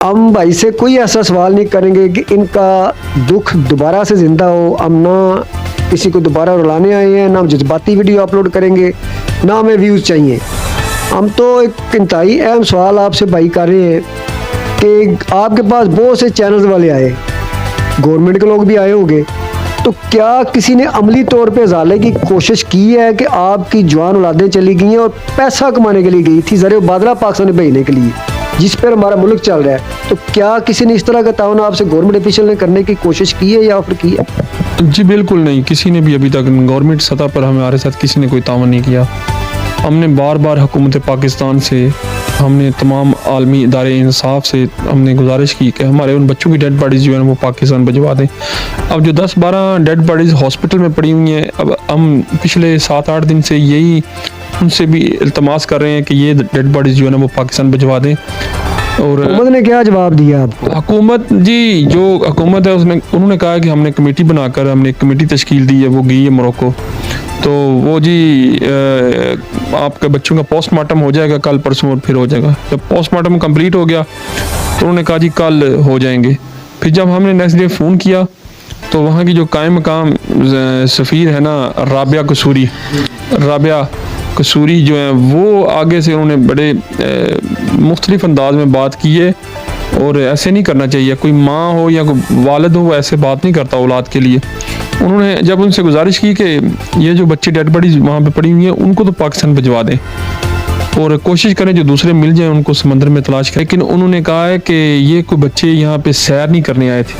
हम भाई से कोई ऐसा सवाल नहीं करेंगे कि इनका दुख दोबारा से ज़िंदा हो। हम ना किसी को दोबारा रुलाने आए हैं, ना हम जज्बाती वीडियो अपलोड करेंगे, ना हमें व्यूज़ चाहिए। हम तो एक इंतहाई अहम सवाल आपसे भाई कर रहे हैं कि आपके पास बहुत से चैनल्स वाले आए, गवर्नमेंट के लोग भी आए होंगे, तो क्या किसी ने अमली तौर पे उजाले की कोशिश की है कि आपकी जवान औलादें चली गई हैं और पैसा कमाने के लिए गई थी ज़र बादला पाकिस्तान में भेजने के लिए, जिस पर हमारा मुल्क चल रहा है, तो क्या किसी ने इस तरह का ताउन आपसे गवर्नमेंट ऑफिशियल ने करने की कोशिश की है या फिर की है? जी बिल्कुल नहीं, किसी ने भी अभी तक गवर्नमेंट सतह पर हमारे साथ किसी ने कोई ताउन नहीं किया। हमने बार बार हुकूमत पाकिस्तान से, हमने तमाम आलमी इदारे इंसाफ से हमने गुजारिश की कि हमारे उन बच्चों की डेड बॉडीज़ जो है वो पाकिस्तान भिजवा दें। अब जो 10-12 डेड बॉडीज़ हॉस्पिटल में पड़ी हुई हैं, अब हम पिछले 7-8 दिन से यही उनसे भी इल्तमास कर रहे हैं कि ये डेड बॉडीज़ जो है ना वो पाकिस्तान भिजवा दें। और हुकूमत ने क्या जवाब दिया आपको? हुकूमत जी, जो हुकूमत है उन्होंने कहा कि हमने कमेटी बनाकर हमने एक कमेटी तश्कील दी है, वो गई है मोरक्को। तो वो जी आपके बच्चों का पोस्टमार्टम हो जाएगा कल परसों और फिर हो जाएगा। जब पोस्टमार्टम कंप्लीट हो गया तो उन्होंने कहा जी कल हो जाएंगे। फिर जब हमने नेक्स्ट डे फ़ोन किया तो वहाँ की जो कायम मकाम सफ़ीर है ना, राबिया कसूरी जो है, वो आगे से उन्होंने बड़े मुख्तलिफ अंदाज में बात की है। और ऐसे नहीं करना चाहिए, कोई माँ हो या कोई वालिद हो वो ऐसे बात नहीं करता औलाद के लिए। उन्होंने जब उनसे गुजारिश की कि ये जो बच्चे डेड बॉडीज वहाँ पे पड़ी हुई हैं उनको तो पाकिस्तान भिजवा दें और कोशिश करें जो दूसरे मिल जाएं उनको समंदर में तलाश करें। लेकिन उन्होंने कहा है कि ये कोई बच्चे यहाँ पे सैर नहीं करने आए थे,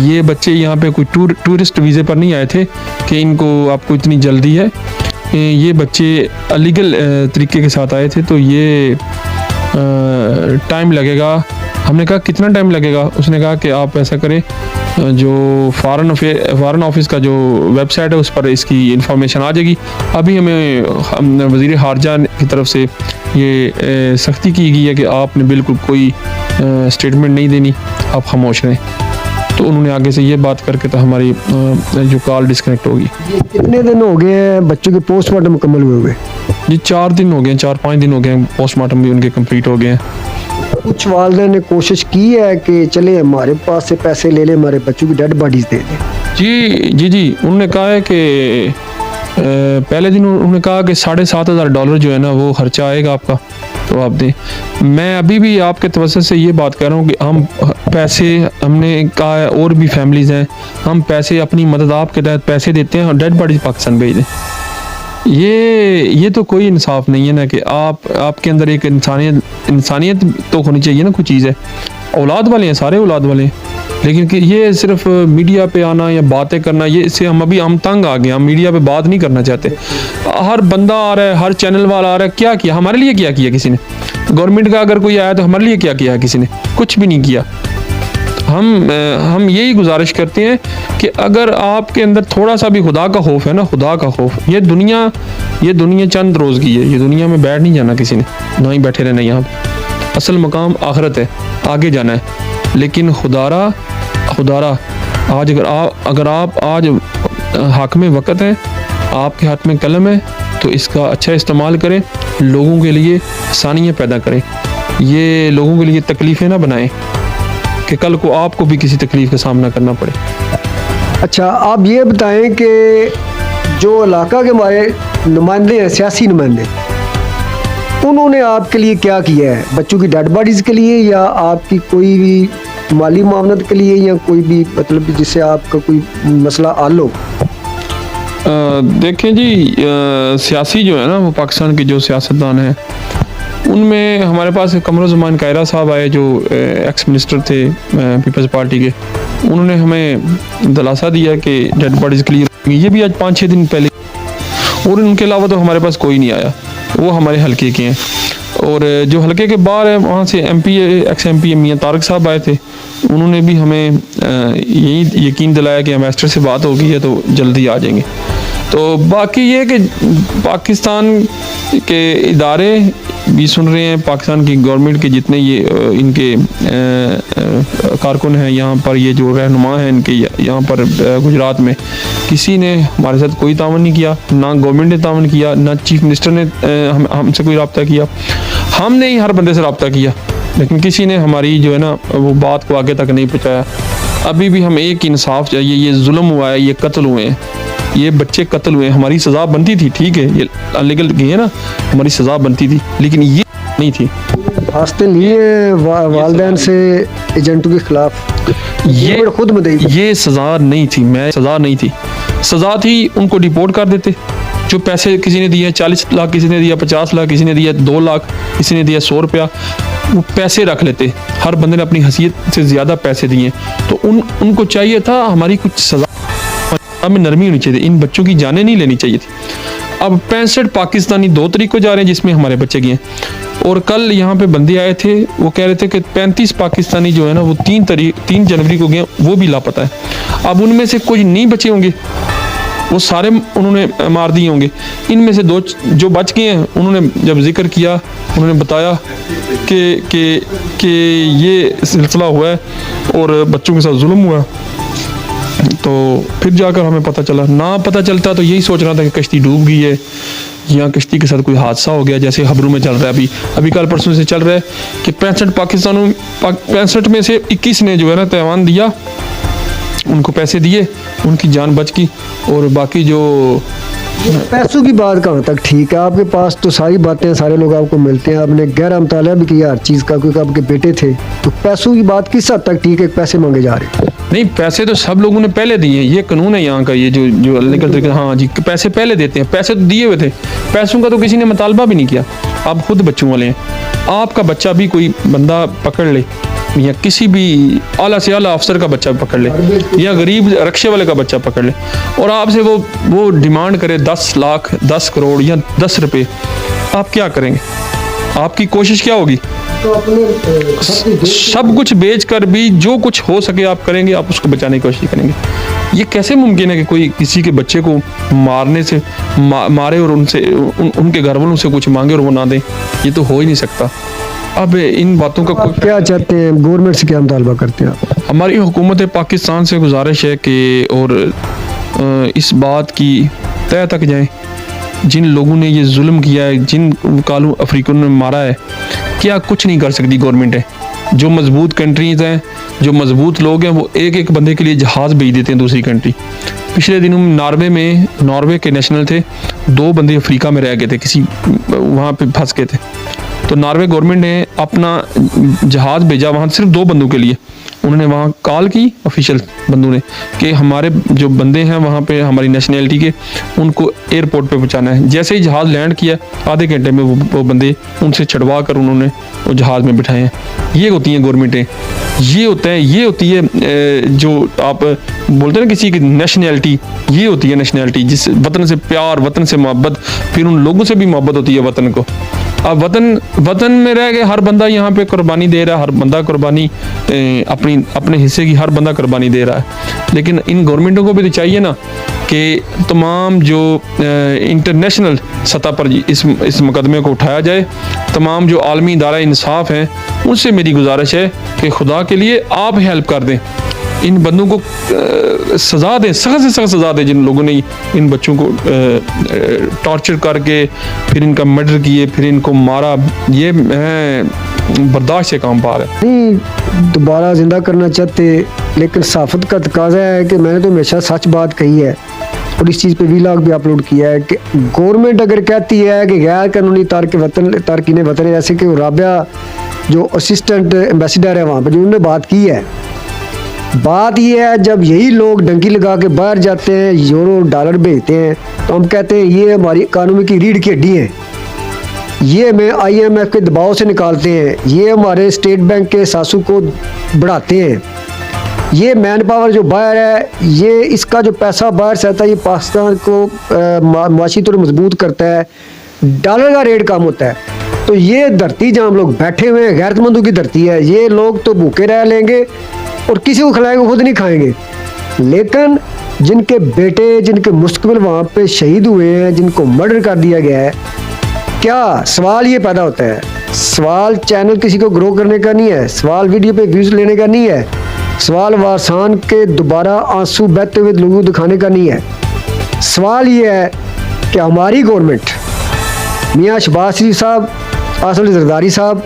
ये बच्चे यहाँ पे कोई टूरिस्ट वीज़े पर नहीं आए थे कि इनको आपको इतनी जल्दी है। ये बच्चे अलीगल तरीके के साथ आए थे, तो ये टाइम लगेगा। हमने कहा कितना टाइम लगेगा? उसने कहा कि आप ऐसा करें, जो फ़ॉरेन ऑफिस का जो वेबसाइट है उस पर इसकी इंफॉर्मेशन आ जाएगी। अभी हमें वज़ीर ख़ारजा की तरफ से ये सख्ती की गई है कि आपने बिल्कुल कोई स्टेटमेंट नहीं देनी, आप खामोश रहें। तो उन्होंने आगे से ये बात करके तो हमारी जो कॉल डिस्कनेक्ट होगी। कितने दिन हो गए हैं बच्चों के पोस्टमार्टम मुकम्मल हुए? जी 4 दिन हो गए, 4-5 दिन हो गए, पोस्टमार्टम भी उनके कंप्लीट हो गए हैं। कुछ वालिदैन ने कोशिश की है कि चले हमारे पास से पैसे ले ले, हमारे बच्चों की डेड बॉडीज दे दें? जी उन्होंने कहा है कि पहले दिन उन्होंने कहा कि $7,500 जो है ना वो खर्चा आएगा आपका, तो आप दें। मैं अभी भी आपके तवज्जो से ये बात कर रहा हूँ कि हम पैसे, हमने कहा है और भी फैमिलीज़ हैं, हम पैसे अपनी मदद आपके तहत पैसे देते हैं और डेड बॉडीज पाकिस्तान भेज दें। ये तो कोई इंसाफ नहीं है ना कि आपके अंदर एक इंसानियत तो होनी चाहिए ना, कोई चीज़ है। औलाद वाले हैं, सारे औलाद वाले हैं, लेकिन कि ये सिर्फ मीडिया पे आना या बातें करना, ये इससे हम तंग आ गए। हम मीडिया पे बात नहीं करना चाहते। हर बंदा आ रहा है, हर चैनल वाला आ रहा है, क्या किया हमारे लिए? क्या किया किसी ने? गवर्नमेंट का अगर कोई आया तो हमारे लिए क्या किया किसी ने? कुछ भी नहीं किया। हम यही गुजारिश करते हैं कि अगर आपके अंदर थोड़ा सा भी खुदा का खौफ है ना, खुदा का खौफ, ये दुनिया चंद रोज़ की है, ये दुनिया में बैठ नहीं जाना किसी ने, ना ही बैठे रहना यहाँ पे। असल मकाम आखिरत है, आगे जाना है। लेकिन खुदारा आज अगर आप आज हक में वक़्त है, आपके हाथ में कलम है, तो इसका अच्छा इस्तेमाल करें, लोगों के लिए आसानियाँ पैदा करें। ये लोगों के लिए तकलीफ़ें ना बनाएं कि कल को आपको भी किसी तकलीफ़ का सामना करना पड़े। अच्छा, आप ये बताएं कि जो इलाका के हमारे नुमाइंदे हैं, सियासी नुमाइंदे, उन्होंने आपके लिए क्या किया है? बच्चों की डेड बॉडीज़ के लिए या आपकी कोई भी माली मामलत के लिए या कोई भी मतलब जिससे आपका कोई मसला हल हो? देखें जी, सियासी जो है ना वो पाकिस्तान के जो सियासतदान हैं उनमें हमारे पास कमरुज़्ज़मान कायरा साहब आए जो एक्स मिनिस्टर थे पीपल्स पार्टी के। उन्होंने हमें दिलासा दिया कि डेड बॉडीज़ क्लियर, ये भी आज 5-6 दिन पहले, और उनके अलावा तो हमारे पास कोई नहीं आया। वो हमारे हल्के के हैं। और जो हल्के के बाहर है वहाँ से एक्स एम पी मियाँ तारक साहब आए थे। उन्होंने भी हमें यही यकीन दिलाया कि एम्बेसडर से बात हो गई है तो जल्दी आ जाएंगे। तो बाकी ये कि पाकिस्तान के इदारे भी सुन रहे हैं, पाकिस्तान की गवर्नमेंट के जितने ये इनके कारकुन हैं यहाँ पर, ये जो रहनुमा हैं इनके यहाँ पर गुजरात में, किसी ने हमारे साथ कोई तावन नहीं किया, ना गवर्नमेंट ने तावन किया, ना चीफ मिनिस्टर ने हमसे कोई रब्ता किया। हमने ही हर बंदे से रब्ता किया लेकिन किसी ने हमारी जो है ना वो बात को आगे तक नहीं पहुँचाया। अभी भी हम एक इंसाफ चाहिए। ये जुल्म हुआ है, ये कत्ल हुए हैं, ये बच्चे कत्ल हुए हैं, हमारी सज़ा बनती थी, ठीक है, ये अनलीगल गई है ना, हमारी सज़ा बनती थी, लेकिन ये नहीं थी। फास्ते लिए वालदैन से एजेंटों के खिलाफ ये खुद मदई ये सज़ा नहीं थी, मैं सज़ा नहीं थी, सज़ा थी उनको डिपोर्ट कर देते। जो पैसे किसी ने दिए 40 लाख, किसी ने दिया 50 लाख, किसी ने दिया 2 लाख, किसी ने दिया 100 रुपया, वो पैसे रख लेते। हर बंदे ने अपनी हैसियत से ज़्यादा पैसे दिए, तो उनको चाहिए था हमारी कुछ सज़ा में नरमी होनी चाहिए, इन बच्चों की जानें नहीं लेनी चाहिए थी। अब 65 पाकिस्तानी 2 तारीख को जा रहे हैं जिसमें हमारे बच्चे गए, और कल यहाँ पे बंदे आए थे, वो कह रहे थे कि 35 पाकिस्तानी जो है ना वो 3 जनवरी को गए, वो भी लापता है। अब उनमें से कुछ नहीं बचे होंगे, वो सारे उन्होंने मार दिए होंगे। इनमें से 2 जो बच गए हैं, उन्होंने जब जिक्र किया, उन्होंने बताया कि ये सिलसिला हुआ है और बच्चों के साथ जुल्म हुआ। तो फिर जाकर हमें पता चला, ना पता चलता तो यही सोच रहा था कि कश्ती डूब गई है या कश्ती के साथ कोई हादसा हो गया, जैसे खबरों में चल रहा है। अभी कल परसों से चल रहा है कि 65 में से 21 ने जो है ना ताइवान दिया, उनको पैसे दिए, उनकी जान बच गई, और बाकी जो पैसों की बात कहाँ तक ठीक है? आपके पास तो सारी बातें, सारे लोग आपको मिलते हैं, आपने गहरा मुताला भी किया हर चीज़ का, क्योंकि आपके बेटे थे, तो पैसों की बात किस हद तक ठीक है? पैसे मांगे जा रहे हैं। नहीं, पैसे तो सब लोगों ने पहले दिए हैं, ये कानून है यहाँ का, ये जो लीगल तरीके, हाँ जी, पैसे पहले देते हैं, पैसे तो दिए हुए थे, पैसों का तो किसी ने मुतालबा भी नहीं किया। आप खुद बच्चों वाले हैं, आपका बच्चा भी कोई बंदा पकड़ ले, या किसी भी आला से आला अफसर का बच्चा पकड़ ले, या गरीब रक्शे वाले का बच्चा पकड़ ले, और आपसे वो डिमांड करे 10 लाख, 10 करोड़ या 10 रुपये, आप क्या करेंगे? आपकी कोशिश क्या होगी? तो अपने सब कुछ बेच कर भी जो कुछ हो सके आप करेंगे, आप उसको बचाने की कोशिश करेंगे। ये कैसे मुमकिन है कि कोई किसी के बच्चे को मारने से मारे और उनके घर वालों से कुछ मांगे और वो ना दें? ये तो हो ही नहीं सकता। अब इन बातों का कोई क्या चाहते हैं? गवर्नमेंट से क्या मुतालबा करते हैं आप? हमारी हुकूमत पाकिस्तान से गुजारिश है कि और इस बात की तह तक जाएं, जिन लोगों ने ये जुल्म किया है, जिन कालू अफ्रीकन ने मारा है, क्या कुछ नहीं कर सकती गवर्नमेंट है। जो मजबूत कंट्रीज हैं, जो मजबूत लोग हैं, वो एक बंदे के लिए जहाज़ भेज देते हैं दूसरी कंट्री। पिछले दिनों नॉर्वे के नेशनल थे, 2 बंदे अफ्रीका में रह गए थे, किसी वहाँ पे फंस गए थे, तो नॉर्वे गवर्नमेंट ने अपना जहाज़ भेजा वहाँ सिर्फ 2 बंदों के लिए। उन्होंने वहाँ कॉल की ऑफिशियल बंदों ने कि हमारे जो बंदे हैं वहाँ पे हमारी नेशनैलिटी के, उनको एयरपोर्ट पे पहुँचाना है। जैसे ही जहाज़ लैंड किया, आधे घंटे में वो बंदे उनसे छड़वा कर उन्होंने वो जहाज़ में बिठाए हैं। ये होती हैं गवर्नमेंटें, ये होती है जो आप बोलते हैं ना किसी की नेशनैलिटी, ये होती है नेशनैलिटी, जिस वतन से प्यार, वतन से मोहब्बत, फिर उन लोगों से भी मोहब्बत होती है वतन को। अब वतन में रह के हर बंदा यहाँ पे कुर्बानी दे रहा है, हर बंदा कुर्बानी अपने हिस्से की हर बंदा कुर्बानी दे रहा है। लेकिन इन गवर्नमेंटों को भी तो चाहिए ना कि तमाम जो इंटरनेशनल सतह पर इस मुकदमे को उठाया जाए। तमाम जो आलमी इदारा इंसाफ हैं, उनसे मेरी गुजारिश है कि खुदा के लिए आप हेल्प कर दें, इन बंदों को सज़ा दें, सख्त से सख्त सज़ा दें, जिन लोगों ने इन बच्चों को टॉर्चर करके फिर इनका मर्डर किए, फिर इनको मारा। ये बर्दाश्त से काम पार है। नहीं दोबारा ज़िंदा करना चाहते, लेकिन साफत का तकाजा है कि मैंने तो हमेशा सच बात कही है, और इस चीज़ पे वीलॉग भी अपलोड किया है कि गवर्नमेंट अगर कहती है कि गैर कानूनी तारकीन वतन, जैसे कि राबिया जो असिस्टेंट एम्बेसडर है वहाँ पर, जो उन्होंने बात की है, बात यह है जब यही लोग डंकी लगा के बाहर जाते हैं, यूरो डॉलर भेजते हैं, तो हम कहते हैं ये हमारी इकानमी की रीढ़ की हड्डी है, ये हमें IMF के दबाव से निकालते हैं, ये हमारे स्टेट बैंक के सासू को बढ़ाते हैं, ये मैन पावर जो बाहर है, ये इसका जो पैसा बाहर से आता है, ये पाकिस्तान को माशी तौर मजबूत करता है, डॉलर का रेट कम होता है। तो ये धरती जहाँ हम लोग बैठे हुए हैं, गैरतमंदों की धरती है। ये लोग तो भूखे रह लेंगे और किसी को खिलाएंगे, खुद नहीं खाएंगे, लेकिन जिनके बेटे, जिनके मुस्तकबिल वहाँ पे शहीद हुए हैं, जिनको मर्डर कर दिया गया है, क्या सवाल ये पैदा होता है? सवाल चैनल किसी को ग्रो करने का नहीं है, सवाल वीडियो पे व्यूज़ लेने का नहीं है, सवाल वारसान के दोबारा आंसू बहते हुए लोगों को दिखाने का नहीं है। सवाल ये है कि हमारी गवर्नमेंट, मियाँ शहबाज शरीफ साहब, आसिफ अली जरदारी साहब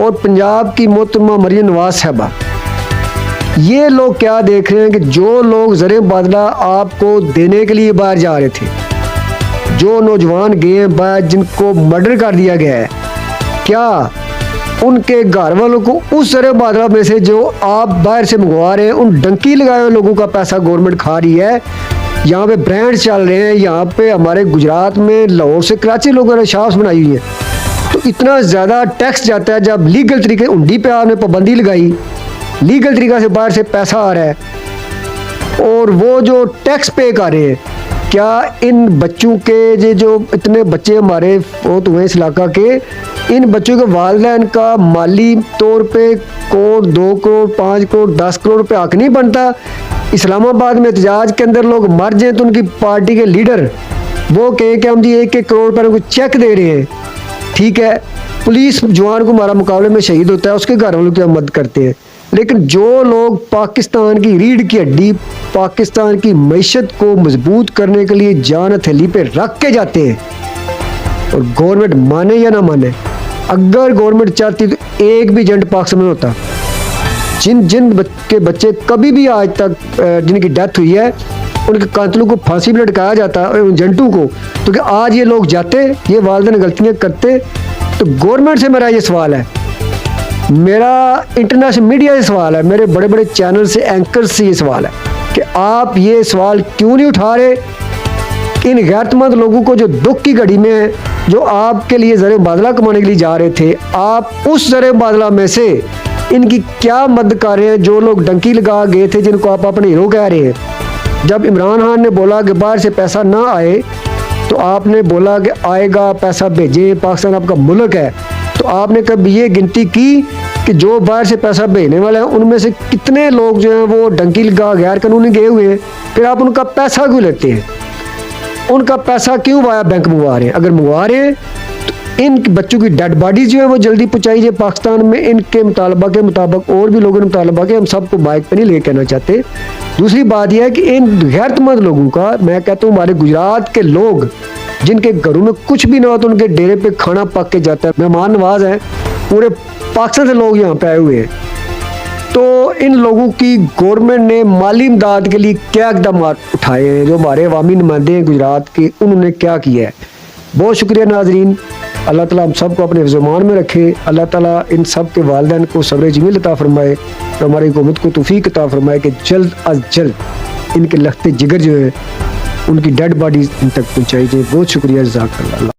और पंजाब की मोहतरमा मरियम नवाज साहबा, ये लोग क्या देख रहे हैं कि जो लोग ज़र मुबादला आपको देने के लिए बाहर जा रहे थे, जो नौजवान गए हैं बाहर जिनको मर्डर कर दिया गया है, क्या उनके घर वालों को उस ज़र मुबादला में से जो आप बाहर से मंगवा रहे हैं, उन डंकी लगाए हुए लोगों का पैसा गवर्नमेंट खा रही है? यहाँ पे ब्रांड चल रहे हैं, यहाँ पे हमारे गुजरात में लाहौर से कराची लोगों ने शॉप्स बनाई हुई है, तो इतना ज़्यादा टैक्स जाता है। जब लीगल तरीके हुंडी पे आपने पाबंदी लगाई, लीगल तरीका से बाहर से पैसा आ रहा है और वो जो टैक्स पे कर रहे हैं, क्या इन बच्चों के जो इतने बच्चे हमारे फोत हुए इस इलाका के, इन बच्चों के वालिदैन का माली तौर पे करोड़ 2 करोड़ 5 करोड़ 10 करोड़ रुपये हक नहीं बनता? इस्लामाबाद में एहतजाज के अंदर लोग मर जाएं तो उनकी पार्टी के लीडर वो कहें कि हम जी 1-1 करोड़ रुपये को चेक दे रहे हैं। ठीक है, पुलिस जवान को हमारा मुकाबले में शहीद होता है, उसके घर वालों की हम मदद करते हैं, लेकिन जो लोग पाकिस्तान की रीढ़ की हड्डी, पाकिस्तान की मईशत को मजबूत करने के लिए जान हथेली पे रख के जाते हैं, और गवर्नमेंट माने या ना माने, अगर गवर्नमेंट चाहती तो एक भी एजेंट पाकिस्तान में होता। जिन के बच्चे कभी भी आज तक जिनकी डेथ हुई है, उनके कातलों को फांसी में लटकाया जाता एजेंटों को, तो क्या आज ये लोग जाते, ये वालिदैन गलतियाँ करते? तो गवर्नमेंट से मेरा ये सवाल है, मेरा इंटरनेशनल मीडिया से सवाल है, मेरे बड़े बड़े चैनल से, एंकर से ये सवाल है कि आप ये सवाल क्यों नहीं उठा रहे? इन गैरतमंद लोगों को जो दुख की घड़ी में है, जो आपके लिए ज़र मुबादला कमाने के लिए जा रहे थे, आप उस ज़र मुबादला में से इनकी क्या मदद कर रहे हैं? जो लोग डंकी लगा गए थे, जिनको आप अपने हीरो कह रहे हैं, जब इमरान खान ने बोला कि बाहर से पैसा ना आए, तो आपने बोला कि आएगा, पैसा भेजें, पाकिस्तान आपका मुल्क है। तो आपने कभी ये गिनती की कि जो बाहर से पैसा भेजने वाले हैं उनमें से कितने लोग जो हैं वो डंकी लगा गैर कानूनी गए हुए हैं? फिर आप उनका पैसा क्यों लेते हैं? उनका पैसा क्यों वाया बैंक मंगवा रहे हैं? अगर मंगवा रहे हैं तो इन बच्चों की डेड बॉडी जो है वो जल्दी पहुँचाई जाए पाकिस्तान में। इनके मुतालबा के मुताबिक और भी लोगों ने मुतालबा के, हम सबको बाइक पर नहीं ले कहना चाहते। दूसरी बात यह है कि इन गैरतमंद लोगों का, मैं कहता हूँ हमारे गुजरात के लोग जिनके घरों में कुछ भी ना हो तो उनके डेरे पे खाना पक के जाता है, मेहमान नवाज हैं, पूरे पाकिस्तान से लोग यहाँ पे आए हुए हैं। तो इन लोगों की गवर्नमेंट ने माली इमदाद के लिए क्या इकदाम उठाए हैं? जो हमारे अवामी नुमाइंदे हैं गुजरात के, उन्होंने क्या किया है? बहुत शुक्रिया नाजरीन। अल्लाह ताला हम सबको अपने ज़ुबान में रखे। अल्लाह ताला इन सब के वालिदैन को सब्र जमील अता फरमाए और हमारी हुकूमत को तौफीक अता फरमाए कि जल्द अज जल्द इनके लखते जिगर जो है उनकी डेड बॉडीज इन तक पहुँचाई जाए। बहुत शुक्रिया, जज़ाकल्लाह।